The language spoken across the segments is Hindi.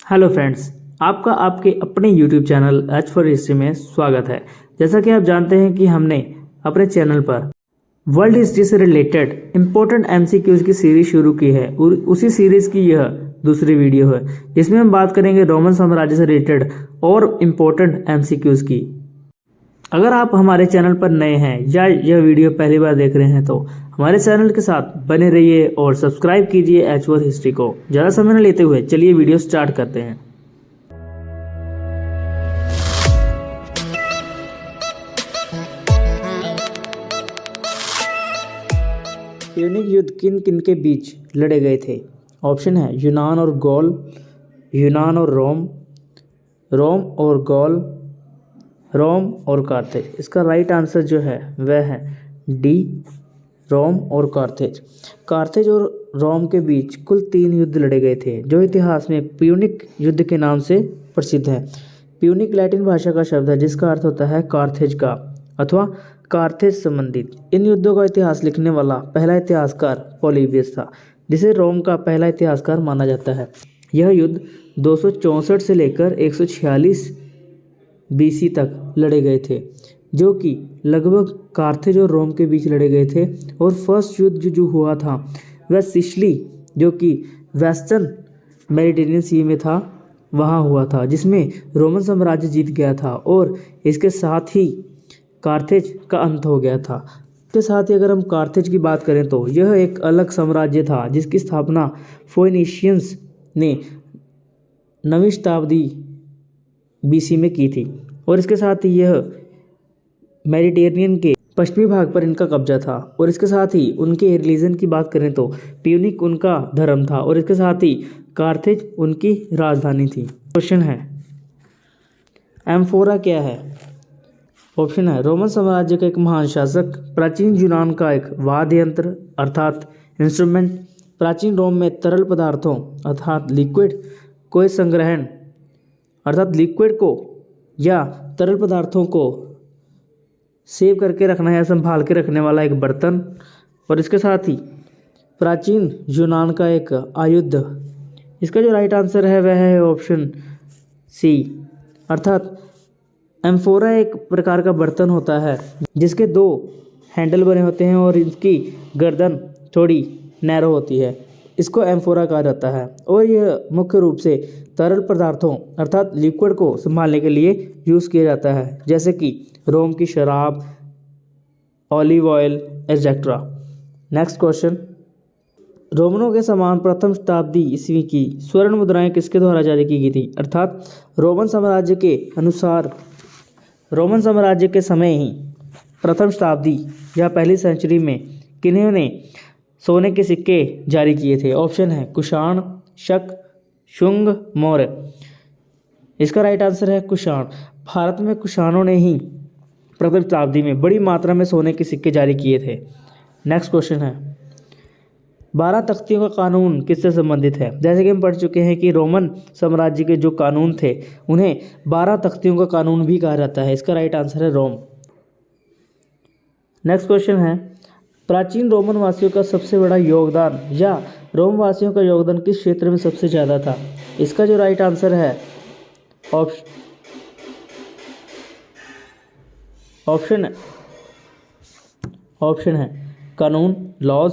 हेलो फ्रेंड्स, आपका आपके अपने YouTube channel H for history में स्वागत है। जैसा कि आप जानते हैं कि हमने अपने चैनल पर वर्ल्ड हिस्ट्री से रिलेटेड इम्पोर्टेंट एमसीक्यूज की सीरीज शुरू की है और उसी सीरीज की यह दूसरी वीडियो है जिसमें हम बात करेंगे रोमन साम्राज्य से रिलेटेड और इम्पोर्टेंट एमसीक्यूज की। अगर आप हमारे चैनल पर नए हैं या यह वीडियो पहली बार देख रहे हैं तो हमारे चैनल के साथ बने रहिए और सब्सक्राइब कीजिए एच फॉर हिस्ट्री को। ज़्यादा समय न लेते हुए चलिए वीडियो स्टार्ट करते हैं। प्यूनिक युद्ध किन किन के बीच लड़े गए थे? ऑप्शन है यूनान और गौल, यूनान और रोम, रोम और गौल, रोम और कार्थेज। इसका राइट आंसर जो है वह है डी, रोम और कार्थेज। कार्थेज और रोम के बीच कुल 3 युद्ध लड़े गए थे जो इतिहास में प्यूनिक युद्ध के नाम से प्रसिद्ध है। प्यूनिक लैटिन भाषा का शब्द है जिसका अर्थ होता है कार्थेज का अथवा कार्थेज संबंधित। इन युद्धों का इतिहास लिखने वाला पहला इतिहासकार पॉलीबियस था जिसे रोम का पहला इतिहासकार माना जाता है। यह युद्ध 264 से लेकर 146 बीसी तक लड़े गए थे जो कि लगभग कार्थेज और रोम के बीच लड़े गए थे। और फर्स्ट युद्ध जो हुआ था वह सिसिली जो कि वेस्टर्न मेडिटेरियन सी में था वहाँ हुआ था जिसमें रोमन साम्राज्य जीत गया था और इसके साथ ही कार्थेज का अंत हो गया था। इसके साथ ही अगर हम कार्थेज की बात करें तो यह एक अलग साम्राज्य था जिसकी स्थापना फोइनिशियंस ने 9वीं शताब्दी बीसी में की थी और इसके साथ ही यह मेडिटेरेनियन के पश्चिमी भाग पर इनका कब्जा था। और इसके साथ ही उनके रिलीजन की बात करें तो प्यूनिक उनका धर्म था और इसके साथ ही कार्थेज उनकी राजधानी थी। क्वेश्चन है एम्फोरा क्या है? ऑप्शन है रोमन साम्राज्य का एक महान शासक, प्राचीन यूनान का एक वाद्य यंत्र अर्थात इंस्ट्रूमेंट, प्राचीन रोम में तरल पदार्थों अर्थात लिक्विड को संग्रहण अर्थात लिक्विड को या तरल पदार्थों को सेव करके रखना या संभाल के रखने वाला एक बर्तन। और इसके साथ ही प्राचीन यूनान का एक आयुध। इसका जो राइट आंसर है वह है ऑप्शन सी अर्थात एम्फोरा एक प्रकार का बर्तन होता है जिसके 2 हैंडल बने होते हैं और इसकी गर्दन थोड़ी नैरो होती है। इसको एम्फोरा कहा जाता है और यह मुख्य रूप से तरल पदार्थों अर्थात लिक्विड को संभालने के लिए यूज़ किया जाता है जैसे कि रोम की शराब, olive oil etcetera. Next question, रोमनों के समान प्रथम शताब्दी ईस्वी की स्वर्ण मुद्राएं किसके द्वारा जारी की गई थी? अर्थात रोमन साम्राज्य के अनुसार रोमन साम्राज्य के समय ही प्रथम शताब्दी या पहली सेंचुरी में किन्होंने सोने के सिक्के जारी किए थे? ऑप्शन है कुषाण, शक, शुंग, मौर्य। इसका राइट आंसर है कुषाण। भारत में कुषाणों ने ही प्रथम शताब्दी में बड़ी मात्रा में सोने के सिक्के जारी किए थे। नेक्स्ट क्वेश्चन है 12 तख्तियों का कानून किससे संबंधित है? जैसे कि हम पढ़ चुके हैं कि रोमन साम्राज्य के जो कानून थे उन्हें 12 तख्तियों का कानून भी कहा जाता है। इसका राइट आंसर है रोम। नेक्स्ट क्वेश्चन है प्राचीन रोमन वासियों का सबसे बड़ा योगदान या रोम वासियों का योगदान किस क्षेत्र में सबसे ज़्यादा था? इसका जो राइट आंसर है ऑप्शन है कानून, लॉज,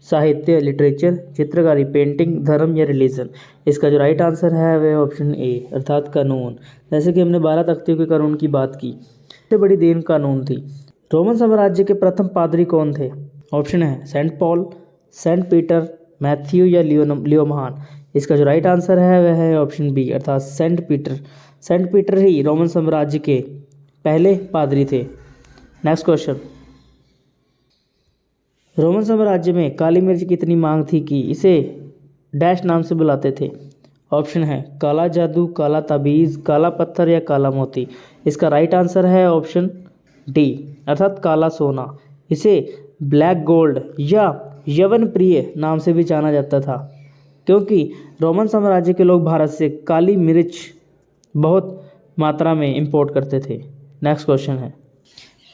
साहित्य, लिटरेचर, चित्रकारी, पेंटिंग, धर्म या रिलीजन। इसका जो राइट आंसर है वह ऑप्शन ए अर्थात कानून। जैसे कि हमने 12 तख्तियों के कानून की बात की, सबसे बड़ी देन कानून थी। रोमन साम्राज्य के प्रथम पादरी कौन थे? ऑप्शन है Saint Paul, Saint Peter, Matthew या लियो महान। इसका जो राइट आंसर है वह है ऑप्शन बी अर्थात सेंट पीटर। सेंट पीटर ही रोमन साम्राज्य के पहले पादरी थे। नेक्स्ट क्वेश्चन, रोमन साम्राज्य में काली मिर्च की इतनी मांग थी कि इसे डैश नाम से बुलाते थे? ऑप्शन है काला जादू, काला ताबीज़, काला पत्थर या काला मोती। इसका राइट आंसर है ऑप्शन डी अर्थात काला सोना। इसे ब्लैक गोल्ड या यवन प्रिय नाम से भी जाना जाता था क्योंकि रोमन साम्राज्य के लोग भारत से काली मिर्च बहुत मात्रा में इंपोर्ट करते थे। नेक्स्ट क्वेश्चन है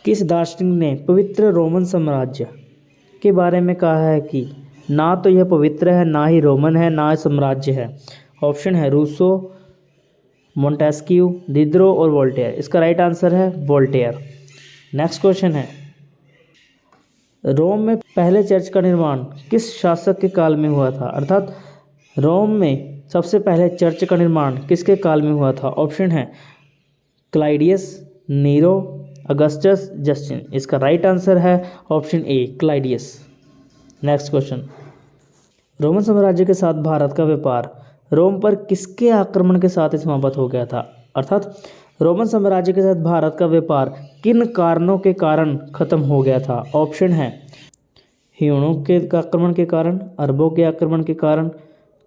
किस दार्शनिक ने पवित्र रोमन साम्राज्य के बारे में कहा है कि ना तो यह पवित्र है, ना ही रोमन है, ना ही साम्राज्य है? ऑप्शन है रूसो, मोंटेस्क्यू, डिड्रो और वोल्टेयर। इसका राइट आंसर है वोल्टेयर। नेक्स्ट क्वेश्चन है, रोम में पहले चर्च का निर्माण किस शासक के काल में हुआ था? अर्थात रोम में सबसे पहले चर्च का निर्माण किसके काल में हुआ था? ऑप्शन है क्लाइडियस, नीरो, अगस्टस, जस्टिन। इसका राइट आंसर है option A Claudius. Next question, Roman साम्राज्य के साथ भारत का व्यापार रोम पर किसके आक्रमण के साथ समाप्त हो गया था? अर्थात रोमन साम्राज्य के साथ भारत का व्यापार किन कारणों के कारण खत्म हो गया था? ऑप्शन है ह्यूणों के आक्रमण के कारण, अरबों के आक्रमण के कारण,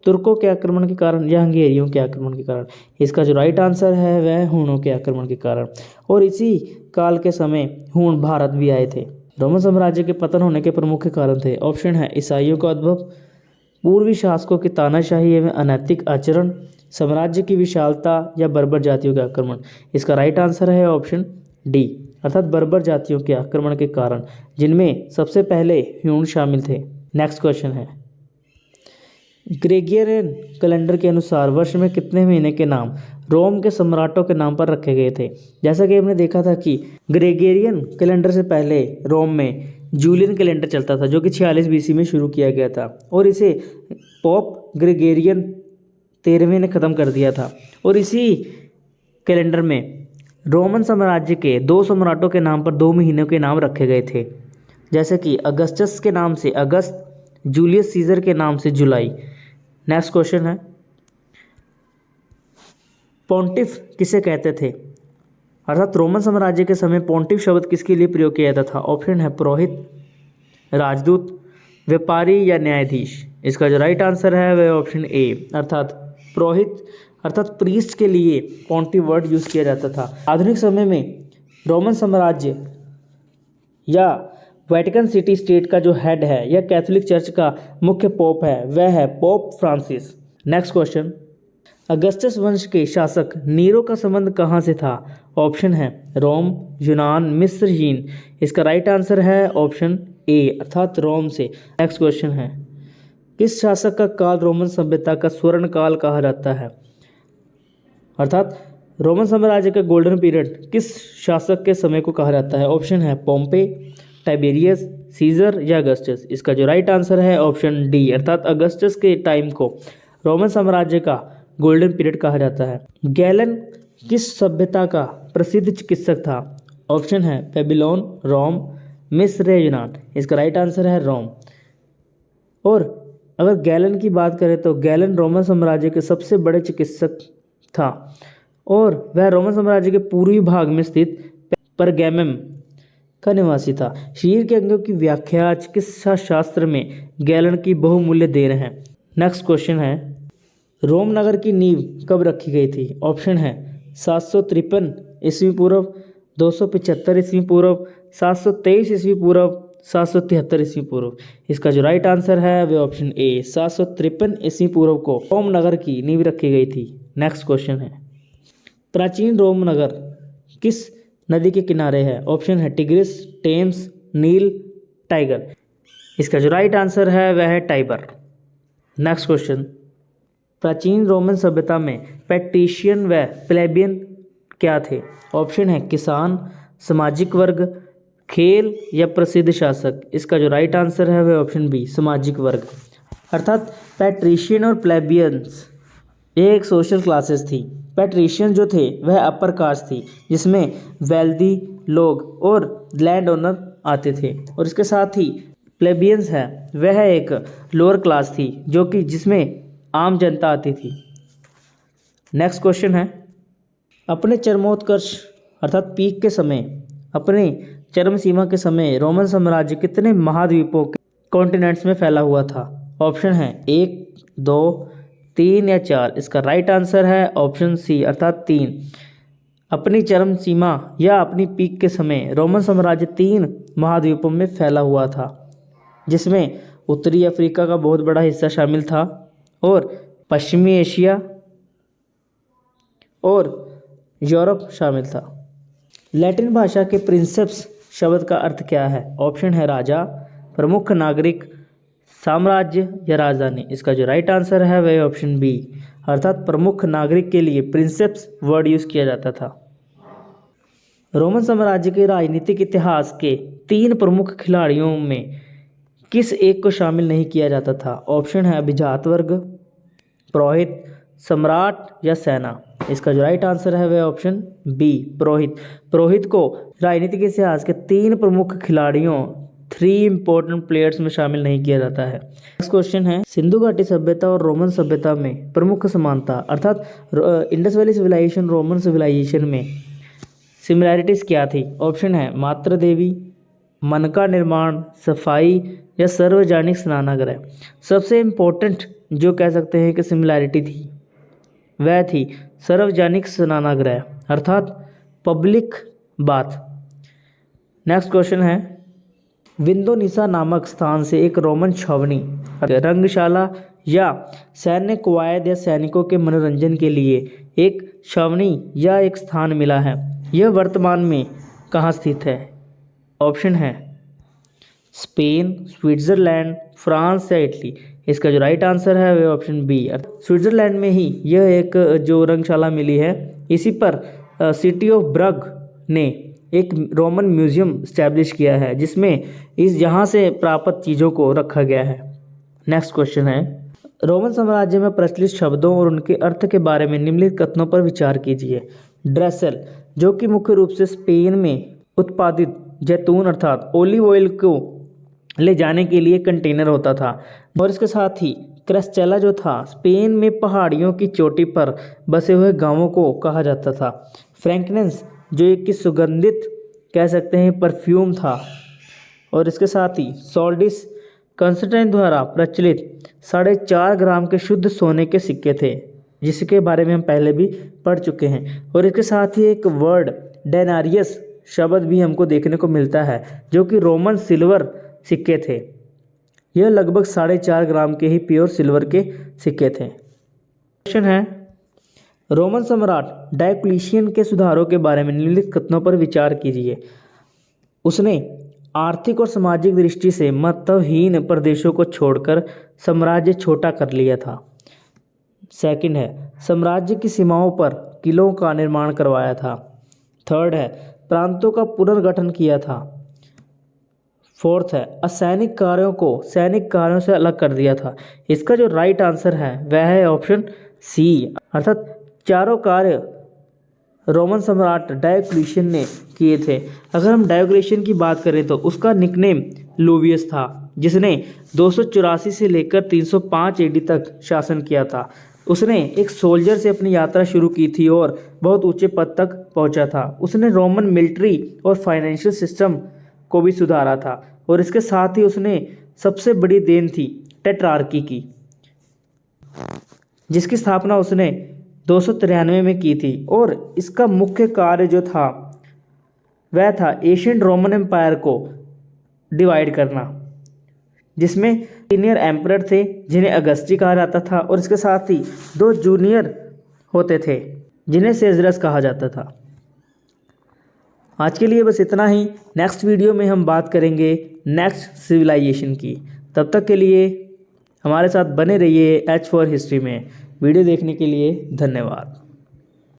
तुर्कों के आक्रमण के कारण या हंगेरियों के आक्रमण के कारण। इसका जो राइट आंसर है वह हूणों के आक्रमण के कारण। और इसी काल के समय हूण भारत भी आए थे। रोमन साम्राज्य के पतन होने के प्रमुख कारण थे। ऑप्शन है ईसाइयों का उद्भव, पूर्वी शासकों की तानाशाही एवं अनैतिक आचरण, साम्राज्य की विशालता या बर्बर जातियों के आक्रमण। इसका राइट आंसर है ऑप्शन डी, अर्थात बर्बर जातियों के आक्रमण के कारण, जिनमें सबसे पहले ह्यूण शामिल थे। नेक्स्ट क्वेश्चन है, ग्रेगोरियन कैलेंडर के अनुसार वर्ष में कितने महीने के नाम रोम के सम्राटों के नाम पर रखे गए थे? जैसा कि हमने देखा था कि ग्रेगोरियन कैलेंडर से पहले रोम में जूलियन कैलेंडर चलता था, जो कि 46 BC में शुरू किया गया था और इसे पोप ग्रेगोरियन 13वें ने ख़त्म कर दिया था। और इसी कैलेंडर में रोमन साम्राज्य के 2 सम्राटों के नाम पर 2 महीनों के नाम रखे गए थे, जैसे कि अगस्टस के नाम से अगस्त, जूलियस सीजर के नाम से जुलाई। नेक्स्ट क्वेश्चन है, पॉन्टिफ किसे कहते थे? अर्थात रोमन साम्राज्य के समय पॉन्टिफ शब्द किसके लिए प्रयोग किया जाता था? ऑप्शन है पुरोहित, राजदूत, व्यापारी या न्यायाधीश। इसका जो राइट आंसर है वह ऑप्शन ए, अर्थात पुरोहित अर्थात प्रीस्ट के लिए पॉन्टिफ वर्ड यूज किया जाता था। आधुनिक समय में रोमन साम्राज्य या वेटिकन सिटी स्टेट का जो हेड है या कैथोलिक चर्च का मुख्य पोप है वह है pope Francis. Next question, Augustus वंश के शासक नीरो का संबंध कहाँ से था? ऑप्शन है रोम, यूनान, मिस्र, चीन। इसका राइट आंसर है ऑप्शन ए, अर्थात रोम से। नेक्स्ट क्वेश्चन है, किस शासक का काल रोमन सभ्यता का स्वर्ण काल कहा जाता है? अर्थात रोमन साम्राज्य का गोल्डन पीरियड किस शासक के समय को कहा जाता है? ऑप्शन है पोम्पे, टाइबेरियस, सीजर या अगस्टस। इसका जो राइट आंसर है ऑप्शन डी, अर्थात अगस्टस के टाइम को रोमन साम्राज्य का गोल्डन पीरियड कहा जाता है। गैलन किस सभ्यता का प्रसिद्ध चिकित्सक था? ऑप्शन है बेबीलोन, रोम, मिस्र या यूनान। इसका राइट आंसर है रोम। और अगर गैलन की बात करें तो गैलन रोमन साम्राज्य के सबसे बड़े चिकित्सक था और वह रोमन साम्राज्य के पूर्वी भाग में स्थित परगैमम का निवासी था। शरीर के अंगों की व्याख्या चिकित्सा शास्त्र में गैलन की बहुमूल्य देन है। नेक्स्ट क्वेश्चन है, रोम नगर की नींव कब रखी गई थी? ऑप्शन है 753 ईस्वी पूर्व, 275 ईस्वी पूर्व, 723 ईस्वी पूर्व, 773 ईस्वी पूर्व। इसका जो राइट आंसर है वह ऑप्शन ए, 753 ईस्वी पूर्व को रोम नगर की नींव रखी गई थी। नेक्स्ट क्वेश्चन है, प्राचीन रोम नगर किस नदी के किनारे है? ऑप्शन है टिग्रिस, टेम्स, नील, टाइगर। इसका जो राइट आंसर है वह है टाइबर। नेक्स्ट क्वेश्चन, प्राचीन रोमन सभ्यता में पैट्रिशियन व प्लेबियन क्या थे? ऑप्शन है किसान, सामाजिक वर्ग, खेल या प्रसिद्ध शासक। इसका जो राइट आंसर है वह ऑप्शन बी, सामाजिक वर्ग। अर्थात पैट्रिशियन और प्लेबियंस ये एक सोशल क्लासेस थी। पैट्रिशियन जो थे वह अपर कास्ट थी, जिसमें वेल्दी लोग और लैंड ओनर आते थे, और इसके साथ ही प्लेबियंस है वह एक लोअर क्लास थी जो कि जिसमें आम जनता आती थी। नेक्स्ट क्वेश्चन है, अपने चरमोत्कर्ष अर्थात पीक के समय, अपने चरम सीमा के समय रोमन साम्राज्य कितने महाद्वीपों के कॉन्टिनेंट्स में फैला हुआ था? ऑप्शन है 1, 2, 3 या 4। इसका राइट आंसर है ऑप्शन सी, अर्थात 3। अपनी चरम सीमा या अपनी पीक के समय रोमन साम्राज्य 3 महाद्वीपों में फैला हुआ था, जिसमें उत्तरी अफ्रीका का बहुत बड़ा हिस्सा शामिल था और पश्चिमी एशिया और यूरोप शामिल था। लैटिन भाषा के प्रिंसेप्स शब्द का अर्थ क्या है? ऑप्शन है राजा, प्रमुख नागरिक, साम्राज्य या राजधानी। इसका जो राइट आंसर है वह ऑप्शन बी, अर्थात प्रमुख नागरिक के लिए प्रिंसेप्स वर्ड यूज किया जाता था। रोमन साम्राज्य के राजनीतिक इतिहास के 3 प्रमुख खिलाड़ियों में किस एक को शामिल नहीं किया जाता था? ऑप्शन है अभिजात वर्ग, पुरोहित, सम्राट या सेना। इसका जो राइट आंसर है वह ऑप्शन बी पुरोहित। पुरोहित को राजनीतिक इतिहास के 3 प्रमुख खिलाड़ियों 3 इंपॉर्टेंट प्लेयर्स में शामिल नहीं किया जाता है। नेक्स्ट क्वेश्चन है, सिंधु घाटी सभ्यता और रोमन सभ्यता में प्रमुख समानता, अर्थात Indus valley civilization Roman civilization में सिमिलैरिटीज क्या थी? ऑप्शन है मातृ देवी, मन का निर्माण, सफाई या सार्वजनिक स्नानागार। सबसे इम्पोर्टेंट जो कह सकते हैं कि सिमिलैरिटी थी वह थी सार्वजनिक स्नानागार, अर्थात पब्लिक बाथ। नेक्स्ट क्वेश्चन है, विंदोनिसा नामक स्थान से एक रोमन छावनी, रंगशाला या सैन्य कवायद या सैनिकों के मनोरंजन के लिए एक छावनी या एक स्थान मिला है। यह वर्तमान में कहाँ स्थित है? ऑप्शन है स्पेन, स्विट्जरलैंड, फ्रांस या इटली। इसका जो राइट आंसर है वह ऑप्शन बी, स्विट्जरलैंड में ही यह एक जो रंगशाला मिली है। इसी पर सिटी ऑफ ब्रग ने एक रोमन म्यूजियम स्टैब्लिश किया है जिसमें यहाँ से प्राप्त चीज़ों को रखा गया है। नेक्स्ट क्वेश्चन है, रोमन साम्राज्य में प्रचलित शब्दों और उनके अर्थ के बारे में निम्नलिखित कथनों पर विचार कीजिए। ड्रेसल, जो कि मुख्य रूप से स्पेन में उत्पादित जैतून अर्थात ओलिव ऑयल को ले जाने के लिए कंटेनर होता था, और इसके साथ ही क्रेस्टेला जो था स्पेन में पहाड़ियों की चोटी पर बसे हुए गांवों को कहा जाता था। फ्रैंकनेंस जो एक की सुगंधित कह सकते हैं परफ्यूम था, और इसके साथ ही सोल्डिस कंस्टेंटाइन द्वारा प्रचलित 4.5 ग्राम के शुद्ध सोने के सिक्के थे, जिसके बारे में हम पहले भी पढ़ चुके हैं। और इसके साथ ही एक वर्ड डेनारियस शब्द भी हमको देखने को मिलता है जो कि रोमन सिल्वर सिक्के थे। यह लगभग 4.5 ग्राम के ही प्योर सिल्वर के सिक्के थे। क्वेश्चन है, रोमन सम्राट डायोक्लिशियन के सुधारों के बारे में निम्नलिखित कथनों पर विचार कीजिए। उसने आर्थिक और सामाजिक दृष्टि से महत्वहीन प्रदेशों को छोड़कर साम्राज्य छोटा कर लिया था। सेकंड है, साम्राज्य की सीमाओं पर किलों का निर्माण करवाया था। थर्ड है, प्रांतों का पुनर्गठन किया था। फोर्थ है, असैनिक कार्यों को सैनिक कार्यों से अलग कर दिया था। इसका जो राइट आंसर है वह है ऑप्शन सी, अर्थात चारों कार्य रोमन सम्राट डायोक्लिशियन ने किए थे। अगर हम डायोक्लिशियन की बात करें तो उसका निकनेम लूवियस था, जिसने 284 से लेकर 305 एडी तक शासन किया था। उसने एक सोल्जर से अपनी यात्रा शुरू की थी और बहुत ऊंचे पद तक पहुंचा था। उसने रोमन मिलिट्री और फाइनेंशियल सिस्टम को भी सुधारा था, और इसके साथ ही उसने सबसे बड़ी देन थी टेट्रार्की की, जिसकी स्थापना उसने 293 में की थी। और इसका मुख्य कार्य जो था वह था एशियन रोमन एम्पायर को डिवाइड करना, जिसमें सीनियर एम्परर थे जिन्हें अगस्टी कहा जाता था, और इसके साथ ही 2 जूनियर होते थे जिन्हें सेजरस कहा जाता था। आज के लिए बस इतना ही। नेक्स्ट वीडियो में हम बात करेंगे नेक्स्ट सिविलाइजेशन की। तब तक के लिए हमारे साथ बने रहिए H4 हिस्ट्री में। वीडियो देखने के लिए धन्यवाद।